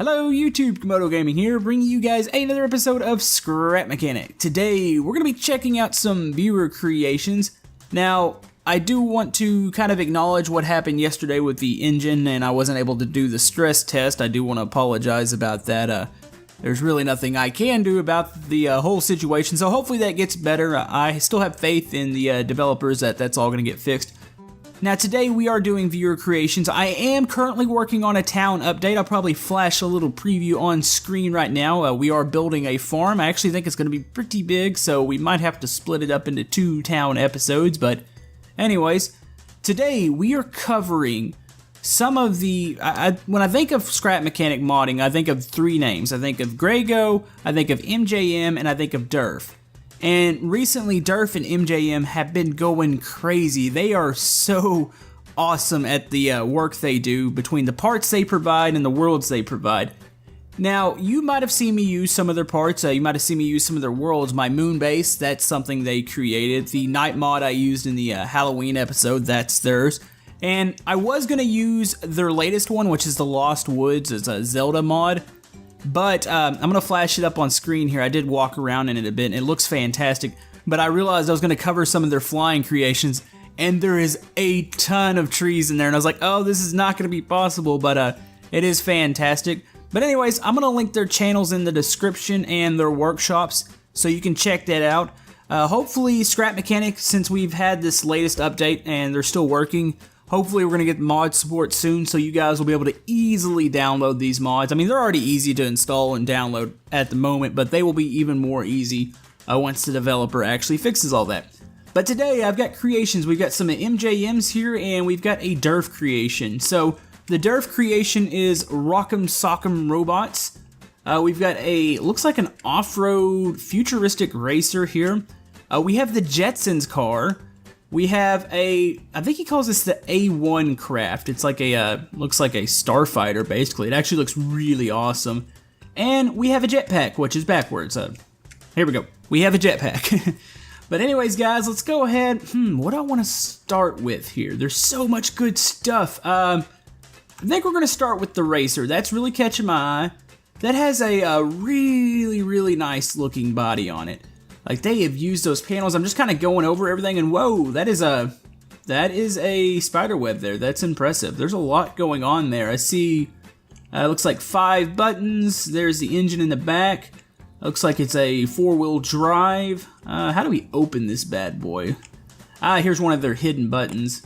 Hello YouTube, Komodo Gaming here, bringing you guys another episode of Scrap Mechanic. Today, we're going to be checking out some viewer creations. Now, I do want to kind of acknowledge what happened yesterday with the engine, and I wasn't able to do the stress test. I do want to apologize about that. There's really nothing I can do about the whole situation, so hopefully that gets better. I still have faith in the developers that that's all going to get fixed. Now today we are doing viewer creations. I am currently working on a town update. I'll probably flash a little preview on screen right now. We are building a farm. I actually think it's going to be pretty big, so we might have to split it up into 2 town episodes. But anyways, today we are covering some of the... when I think of Scrap Mechanic modding, I think of 3 names. I think of Grego, I think of MJM, and I think of Durf. And recently, Durf and MJM have been going crazy. They are so awesome at the work they do, between the parts they provide and the worlds they provide. Now, you might have seen me use some of their parts. You might have seen me use some of their worlds. My moon base, that's something they created. The night mod I used in the Halloween episode, that's theirs. And I was going to use their latest one, which is the Lost Woods. It's a Zelda mod. But I'm going to flash it up on screen here. I did walk around in it a bit, and it looks fantastic. But I realized I was going to cover some of their flying creations, and there is a ton of trees in there. And I was like, oh, this is not going to be possible, but it is fantastic. But anyways, I'm going to link their channels in the description and their workshops, so you can check that out. Hopefully, Scrap Mechanic, since we've had this latest update and they're still working, hopefully we're going to get mod support soon, so you guys will be able to easily download these mods. I mean, they're already easy to install and download at the moment, but they will be even more easy once the developer actually fixes all that. But today, I've got creations. We've got some MJMs here, and we've got a Durf creation. So, the Durf creation is Rock'em Sock'em Robots. We've got looks like an off-road futuristic racer here. We have the Jetsons car. We have I think he calls this the A1 craft. It's like looks like a starfighter, basically. It actually looks really awesome. And we have a jetpack, which is backwards. Here we go. We have a jetpack. But anyways, guys, let's go ahead. What do I want to start with here? There's so much good stuff. I think we're going to start with the racer. That's really catching my eye. That has a really, really nice looking body on it. Like, they have used those panels. I'm just kind of going over everything, and whoa, that is a spider web there. That's impressive. There's a lot going on there. I see, looks like 5 buttons. There's the engine in the back. Looks like it's a 4-wheel drive. How do we open this bad boy? Here's one of their hidden buttons.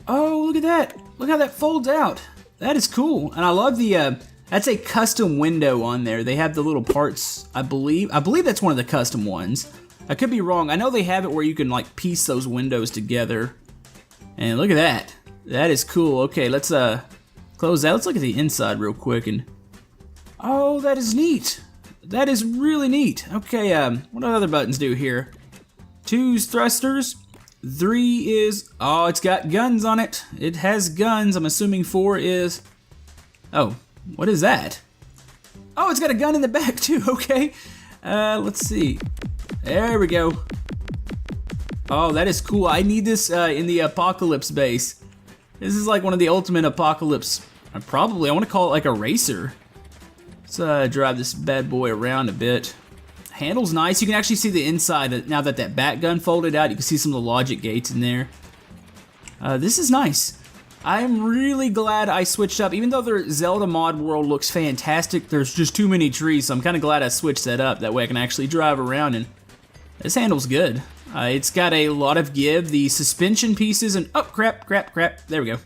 Oh, look at that. Look how that folds out. That is cool. And I love the, that's a custom window on there. They have the little parts, I believe. I believe that's one of the custom ones. I could be wrong. I know they have it where you can like piece those windows together. And look at that. That is cool. Okay, let's close that. Let's look at the inside real quick. And oh, that is neat. That is really neat. Okay, what do other buttons do here? 2's thrusters. 3 is, oh, it's got guns on it. It has guns. I'm assuming 4 is, oh. What is that? Oh, it's got a gun in the back too, okay. Let's see. There we go. Oh, that is cool. I need this in the Apocalypse base. This is like one of the ultimate Apocalypse. I want to call it like a racer. Let's drive this bad boy around a bit. Handle's nice. You can actually see the inside. Now that that bat gun folded out, you can see some of the logic gates in there. This is nice. I'm really glad I switched up. Even though their Zelda mod world looks fantastic, there's just too many trees, so I'm kind of glad I switched that up. That way I can actually drive around, and this handle's good. It's got a lot of give. The suspension pieces, and oh, crap. There we go.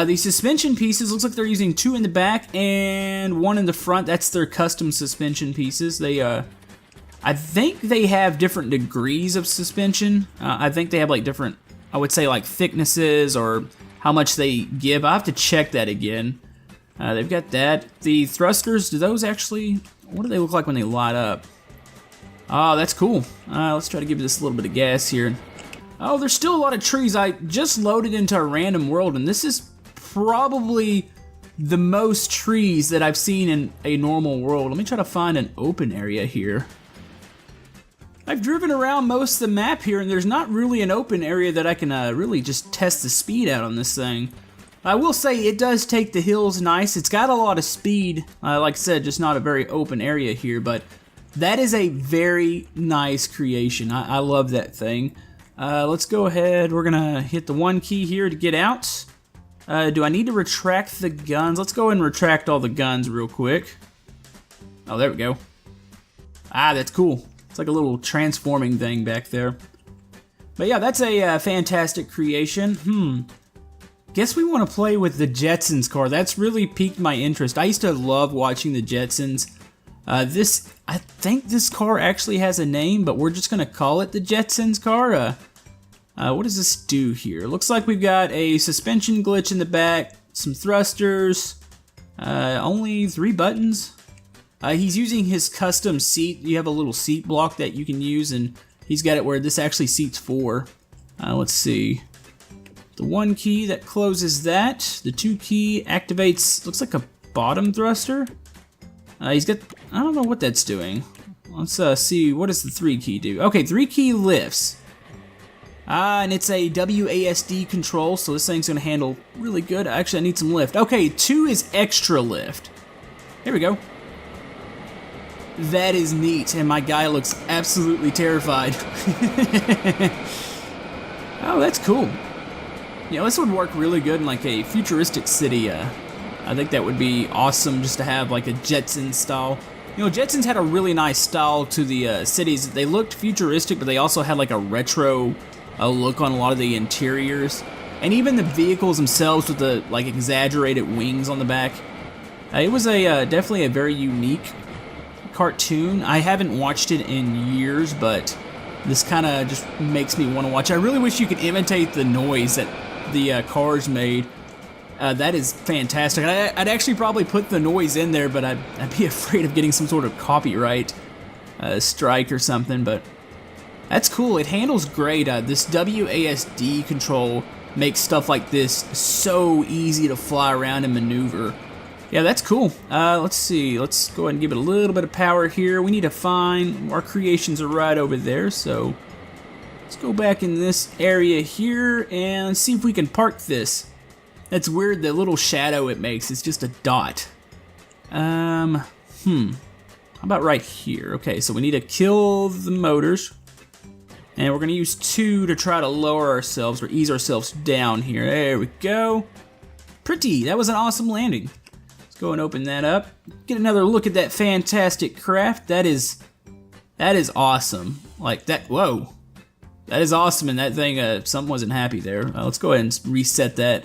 The suspension pieces, looks like they're using 2 in the back and 1 in the front. That's their custom suspension pieces. They, I think they have different degrees of suspension. I think they have like different, I would say like thicknesses or how much they give. I have to check that again. They've got that. The thrusters, do those actually, what do they look like when they light up? Oh, that's cool. Let's try to give this a little bit of gas here. Oh, there's still a lot of trees. I just loaded into a random world, and this is probably the most trees that I've seen in a normal world. Let me try to find an open area here. I've driven around most of the map here, and there's not really an open area that I can really just test the speed out on this thing. I will say it does take the hills nice. It's got a lot of speed. Like I said, just not a very open area here, but that is a very nice creation. I love that thing. Let's go ahead. We're gonna hit the 1 key here to get out. Do I need to retract the guns? Let's go ahead and retract all the guns real quick. Oh, there we go. Ah, that's cool. It's like a little transforming thing back there. But yeah, that's a fantastic creation. Guess we want to play with the Jetsons car. That's really piqued my interest. I used to love watching the Jetsons. I think this car actually has a name, but we're just gonna call it the Jetsons car. What does this do here? Looks like we've got a suspension glitch in the back, some thrusters, only 3 buttons. He's using his custom seat. You have a little seat block that you can use, and he's got it where this actually seats 4. Let's see. The 1 key that closes that. The 2 key activates, looks like a bottom thruster. He's got, I don't know what that's doing. Let's see, what does the 3 key do? Okay, 3 key lifts. And it's a WASD control, so this thing's gonna handle really good. Actually, I need some lift. Okay, 2 is extra lift. Here we go. That is neat, and my guy looks absolutely terrified. Oh, that's cool. You know, this would work really good in like a futuristic city. I think that would be awesome just to have like a Jetsons style. You know, Jetsons had a really nice style to the cities. They looked futuristic, but they also had like a retro look on a lot of the interiors. And even the vehicles themselves with the like exaggerated wings on the back. It was a definitely a very unique cartoon. I haven't watched it in years, but this kind of just makes me want to watch. I really wish you could imitate the noise that the cars made. That is fantastic. I'd actually probably put the noise in there, but I'd be afraid of getting some sort of copyright strike or something, but that's cool. It handles great. This WASD control makes stuff like this so easy to fly around and maneuver. Yeah, that's cool. Let's see. Let's go ahead and give it a little bit of power here. We need to find, our creations are right over there, so let's go back in this area here and see if we can park this. That's weird, the little shadow it makes is just a dot. How about right here? Okay, so we need to kill the motors. And we're gonna use 2 to try to lower ourselves or ease ourselves down here. There we go. Pretty, that was an awesome landing. Let's go and open that up. Get another look at that fantastic craft. That is awesome. Like that, whoa. That is awesome, and that thing, something wasn't happy there. Let's go ahead and reset that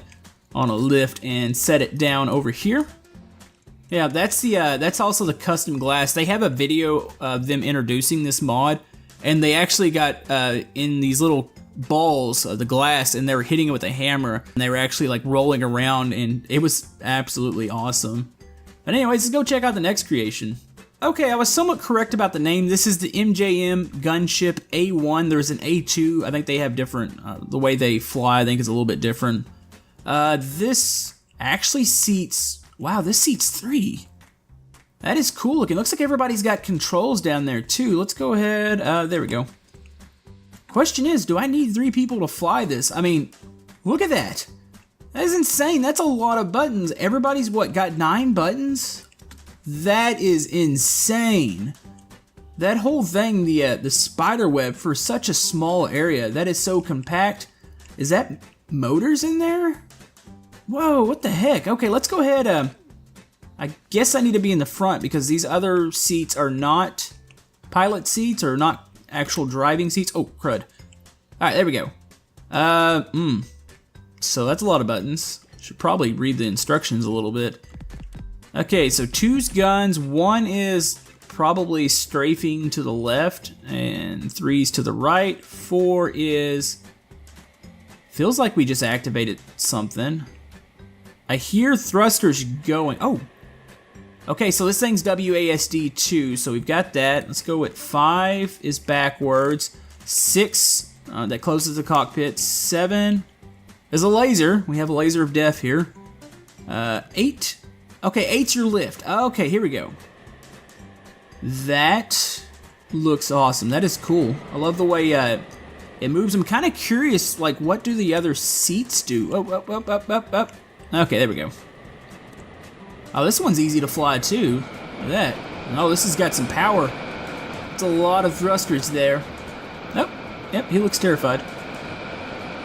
on a lift and set it down over here. Yeah, that's the that's also the custom glass. They have a video of them introducing this mod, and they actually got in these little balls of the glass, and they were hitting it with a hammer, and they were actually like rolling around, and it was absolutely awesome. But anyways, let's go check out the next creation. Okay, I was somewhat correct about the name. This is the MJM gunship A1. There's an A2. I think they have different, the way they fly I think is a little bit different. This actually seats, wow, this seats 3. That is cool looking. Looks like everybody's got controls down there too. Let's go ahead, there we go. Question is, do I need 3 people to fly this? I mean, look at that. That is insane. That's a lot of buttons. Everybody's what, got 9 buttons? That is insane. That whole thing, the spider web for such a small area, that is so compact. Is that motors in there? Whoa, what the heck? Okay, let's go ahead. I guess I need to be in the front because these other seats are not pilot seats or not actual driving seats. Oh, crud. All right, there we go. So that's a lot of buttons. Should probably read the instructions a little bit. Okay, so 2's guns, 1 is probably strafing to the left, and 3's to the right. 4 is, feels like we just activated something. I hear thrusters going. Oh, okay, so this thing's WASD 2, so we've got that. Let's go with 5 is backwards. 6, that closes the cockpit. 7 is a laser. We have a laser of death here. 8, okay, 8's your lift. Okay, here we go. That looks awesome. That is cool. I love the way it moves. I'm kind of curious, like, what do the other seats do? Oh, up, up, up, up, up. Okay, there we go. Oh, this one's easy to fly too. Look at that. Oh, this has got some power. It's a lot of thrusters there. Oh, yep, he looks terrified.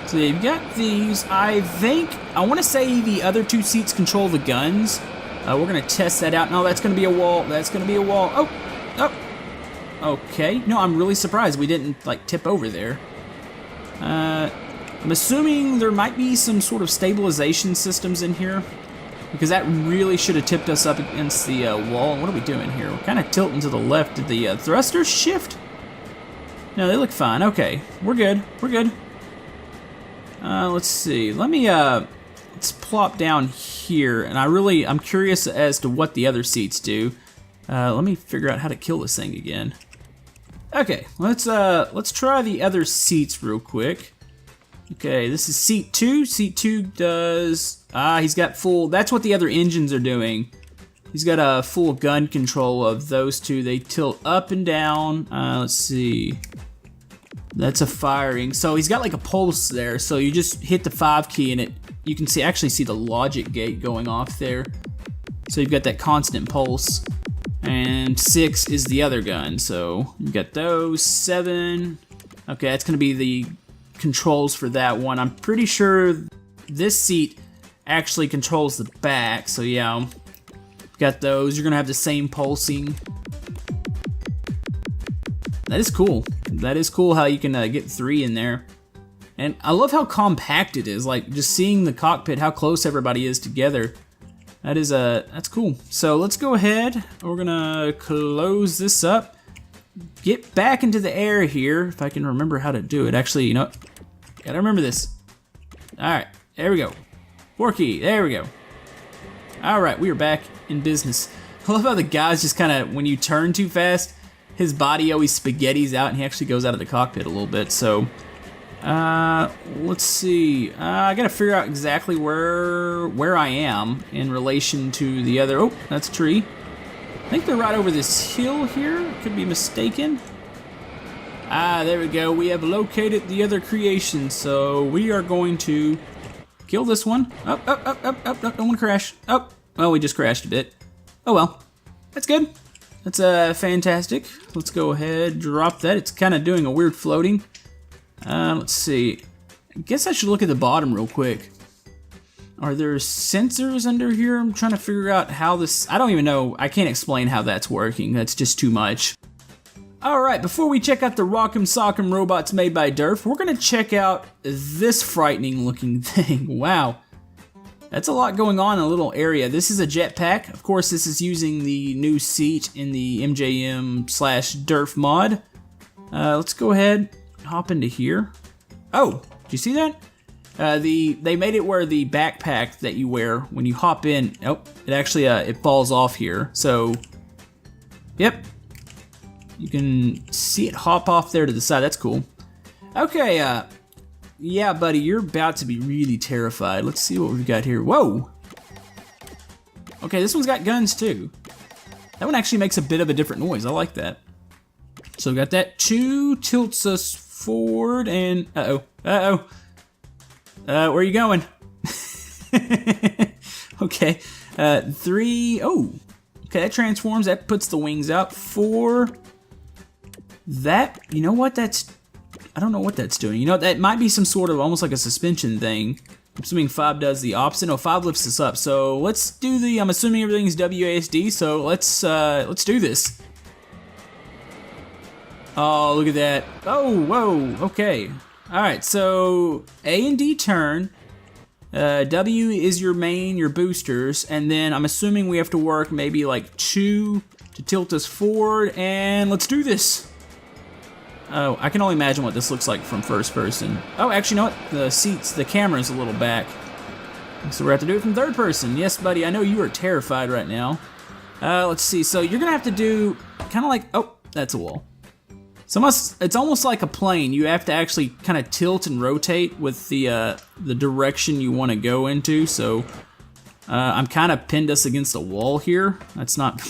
So yeah, you've got these. I want to say the other two seats control the guns. We're going to test that out. No, that's going to be a wall. That's going to be a wall. Oh, oh. Okay. No, I'm really surprised we didn't, like, tip over there. I'm assuming there might be some sort of stabilization systems in here, because that really should have tipped us up against the wall. What are we doing here? We're kind of tilting to the left. Did the thrusters shift? No, they look fine. Okay, we're good. We're good. Let's see. Let's plop down here, and I'm curious as to what the other seats do. Let me figure out how to kill this thing again. Okay, let's try the other seats real quick. Okay, this is seat 2. Seat 2 does... he's got full... That's what the other engines are doing. He's got a full gun control of those two. They tilt up and down. Let's see. That's a firing. So he's got like a pulse there. So you just hit the 5 key and you can actually see the logic gate going off there. So you've got that constant pulse. And 6 is the other gun. So you've got those. 7. Okay, that's going to be the controls for that one. I'm pretty sure this seat actually controls the back, so yeah, got those. You're gonna have the same pulsing. That is cool. That is cool how you can get 3 in there. And I love how compact it is, like just seeing the cockpit, how close everybody is together. That's cool. So let's go ahead. We're gonna close this up. Get back into the air here, if I can remember how to do it. Actually, you know, gotta remember this. Alright, there we go. 4 key, there we go. Alright, we are back in business. I love how the guy's just kind of, when you turn too fast, his body always spaghettis out and he actually goes out of the cockpit a little bit. So, let's see. I gotta figure out exactly where I am in relation to the other. Oh, that's a tree. I think they're right over this hill here. Could be mistaken. There we go. We have located the other creation, so we are going to kill this one. Up, up, up, up, up, up. Don't want to crash. Oh, well, we just crashed a bit. Oh well, that's good. That's fantastic. Let's go ahead, drop that. It's kind of doing a weird floating. Let's see. I guess I should look at the bottom real quick. Are there sensors under here? I'm trying to figure out how this... I don't even know. I can't explain how that's working. That's just too much. Alright, before we check out the Rock'em Sock'em robots made by Durf, we're going to check out this frightening looking thing. Wow. That's a lot going on in a little area. This is a jetpack. Of course, this is using the new seat in the MJM/Durf mod. Let's go ahead, hop into here. Oh, did you see that? They made it where the backpack that you wear when you hop in, oh, it actually it falls off here. So, yep, you can see it hop off there to the side. That's cool. Okay, yeah, buddy, you're about to be really terrified. Let's see what we've got here. Whoa. Okay, this one's got guns too. That one actually makes a bit of a different noise. I like that. So we got that. 2 tilts us forward and where are you going? Okay. 3. Oh. Okay, that transforms. That puts the wings out. 4. That, you know what? I don't know what that's doing. You know, that might be some sort of almost like a suspension thing. I'm assuming 5 does the opposite. No, 5 lifts us up. So let's do the, I'm assuming everything's WASD, so let's do this. Oh, look at that. Oh, whoa, okay. Alright, so A and D turn. W is your main, your boosters, and then I'm assuming we have to work maybe like 2 to tilt us forward, and let's do this. Oh, I can only imagine what this looks like from first person. Oh, actually, you know what? The camera's a little back. So we're going to have to do it from third person. Yes, buddy, I know you are terrified right now. Let's see, so you're going to have to do kind of like, oh, that's a wall. So it's almost like a plane. You have to actually kind of tilt and rotate with the direction you want to go into. So I'm kind of pinned us against a wall here. That's not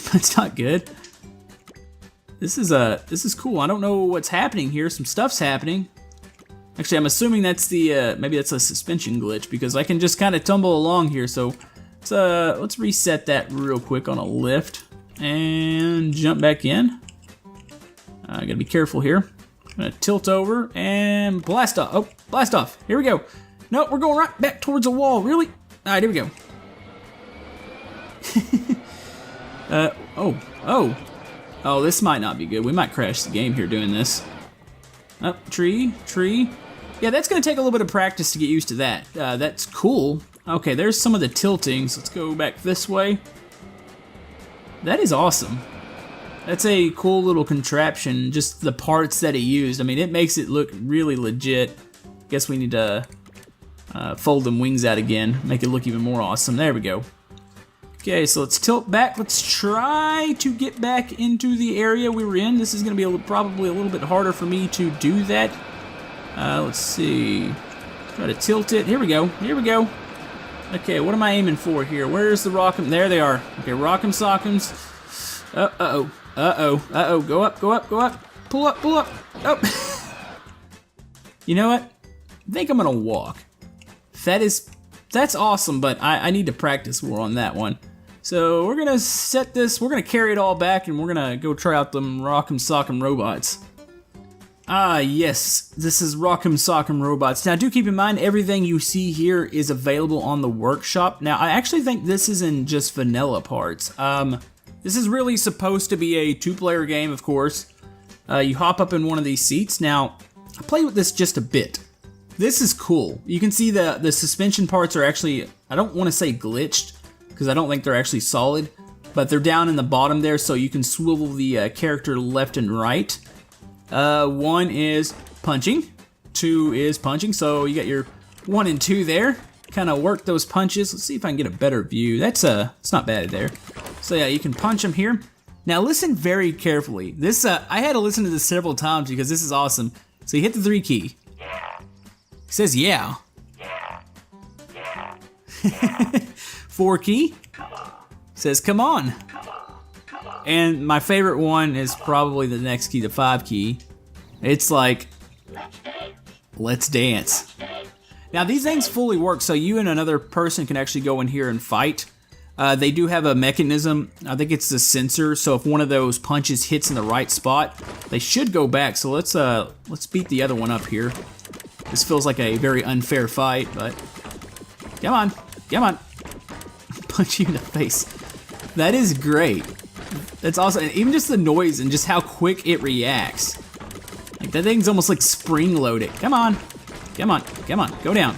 good. This is cool. I don't know what's happening here. Some stuff's happening. Actually, I'm assuming that's the, maybe that's a suspension glitch because I can just kind of tumble along here. So let's reset that real quick on a lift and jump back in. I gotta be careful here. I'm gonna tilt over and blast off. Oh, blast off. Here we go. No, we're going right back towards a wall. Really? All right, here we go. Oh, this might not be good. We might crash the game here doing this. Oh, tree. Yeah, that's gonna take a little bit of practice to get used to that. That's cool. Okay, there's some of the tiltings. Let's go back this way. That is awesome. That's a cool little contraption, just the parts that he used. I mean, it makes it look really legit. Guess we need to fold them wings out again, make it look even more awesome. There we go. Okay, so let's tilt back. Let's try to get back into the area we were in. This is going to be probably a little bit harder for me to do that. Let's see. Try to tilt it. Here we go. Okay, what am I aiming for here? Where's the rock'em? There they are. Okay, rock'em sock'ems. Uh-oh. Go up. Pull up. Oh. You know what? I think I'm going to walk. That's awesome, but I need to practice more on that one. So we're gonna set this, we're gonna carry it all back and we're gonna go try out them Rock'em Sock'em robots. Ah yes, this is Rock'em Sock'em robots. Now do keep in mind everything you see here is available on the workshop. Now I actually think this isn't just vanilla parts. This is really supposed to be a 2-player game, of course. You hop up in one of these seats. Now I played with this just a bit. This is cool. You can see the suspension parts are actually, I don't want to say glitched, because I don't think they're actually solid, but they're down in the bottom there, so you can swivel the character left and right. 1 is punching, 2 is punching, so you got your 1 and 2 there. Kind of work those punches. Let's see if I can get a better view. That's it's not bad there. So yeah, you can punch them here. Now listen very carefully. This I had to listen to this several times because this is awesome. So you hit the 3 key. It says yeah. 4 key says come on. And my favorite one is probably the next key, the 5 key. It's like let's dance. Now these things fully work, so you and another person can actually go in here and fight. They do have a mechanism. I think it's the sensor. So if one of those punches hits in the right spot, they should go back. So let's beat the other one up here. This feels like a very unfair fight, but come on. Punch you in the face. That is great. That's awesome. And even just the noise and just how quick it reacts. Like that thing's almost like spring loaded. Come on. Go down.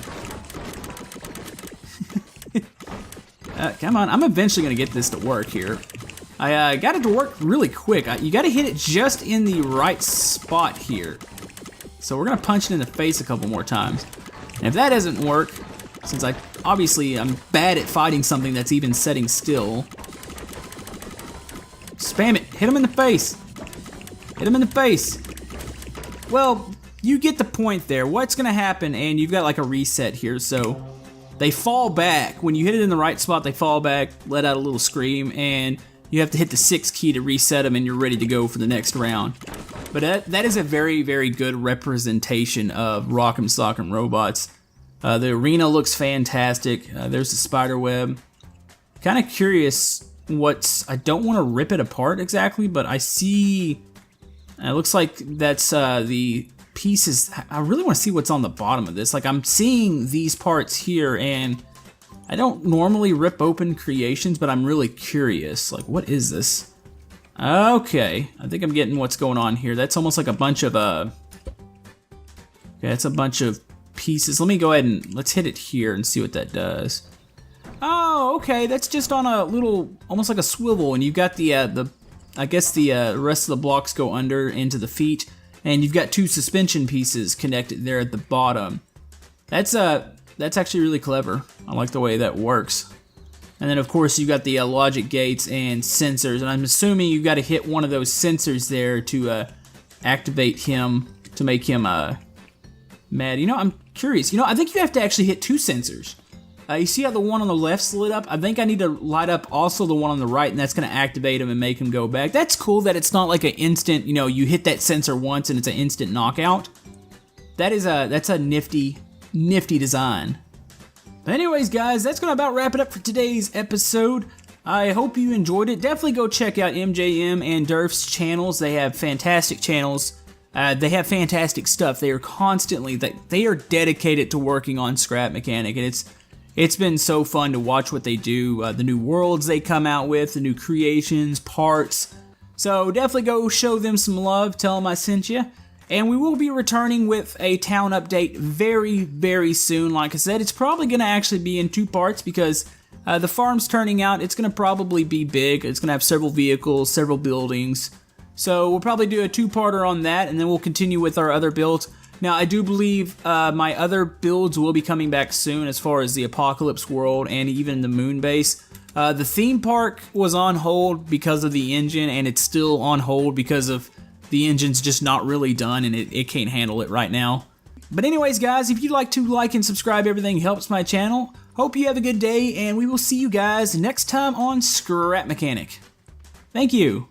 Come on. I'm eventually gonna get this to work here. I got it to work really quick. You gotta hit it just in the right spot here. So we're gonna punch it in the face a couple more times. And if that doesn't work, since I'm bad at fighting something that's even setting still, spam it, hit him in the face. Well, you get the point there. What's gonna happen, and you've got like a reset here, so they fall back. When you hit it in the right spot, they fall back, let out a little scream, and you have to hit the 6 key to reset them and you're ready to go for the next round. But that is a very, very good representation of Rock'em Sock'em robots. The arena looks fantastic. There's the spider web. Kind of curious I don't want to rip it apart exactly, but I see, it looks like that's the pieces. I really want to see what's on the bottom of this. Like I'm seeing these parts here, and I don't normally rip open creations, but I'm really curious. Like, what is this? Okay, I think I'm getting what's going on here. That's almost like a bunch of, okay, that's a bunch of pieces. Let me go ahead and let's hit it here and see what that does. Oh, okay, that's just on a little, almost like a swivel, and you've got I guess the rest of the blocks go under into the feet, and you've got 2 suspension pieces connected there at the bottom. That's actually really clever. I like the way that works. And then of course you got the logic gates and sensors, and I'm assuming you got to hit one of those sensors there to activate him, to make him mad. You know, I'm curious. You know, I think you have to actually hit 2 sensors. You see how the one on the left's lit up? I think I need to light up also the one on the right, and that's going to activate him and make him go back. That's cool that it's not like an instant, you know, you hit that sensor once and it's an instant knockout. that's a nifty design. But anyways, guys, that's gonna about wrap it up for today's episode. I hope you enjoyed it. Definitely go check out MJM and Durf's channels. They have fantastic channels. They have fantastic stuff. They are dedicated to working on Scrap Mechanic, and it's been so fun to watch what they do. The new worlds they come out with, the new creations, parts. So definitely go show them some love. Tell them I sent you. And we will be returning with a town update very, very soon. Like I said, it's probably going to actually be in 2 parts because the farm's turning out. It's going to probably be big. It's going to have several vehicles, several buildings. So we'll probably do a 2-parter on that, and then we'll continue with our other builds. Now, I do believe my other builds will be coming back soon as far as the Apocalypse World and even the Moon Base. The theme park was on hold because of the engine, and it's still on hold because of the engine's just not really done, and it can't handle it right now. But anyways, guys, if you'd like to like and subscribe, everything helps my channel. Hope you have a good day, and we will see you guys next time on Scrap Mechanic. Thank you.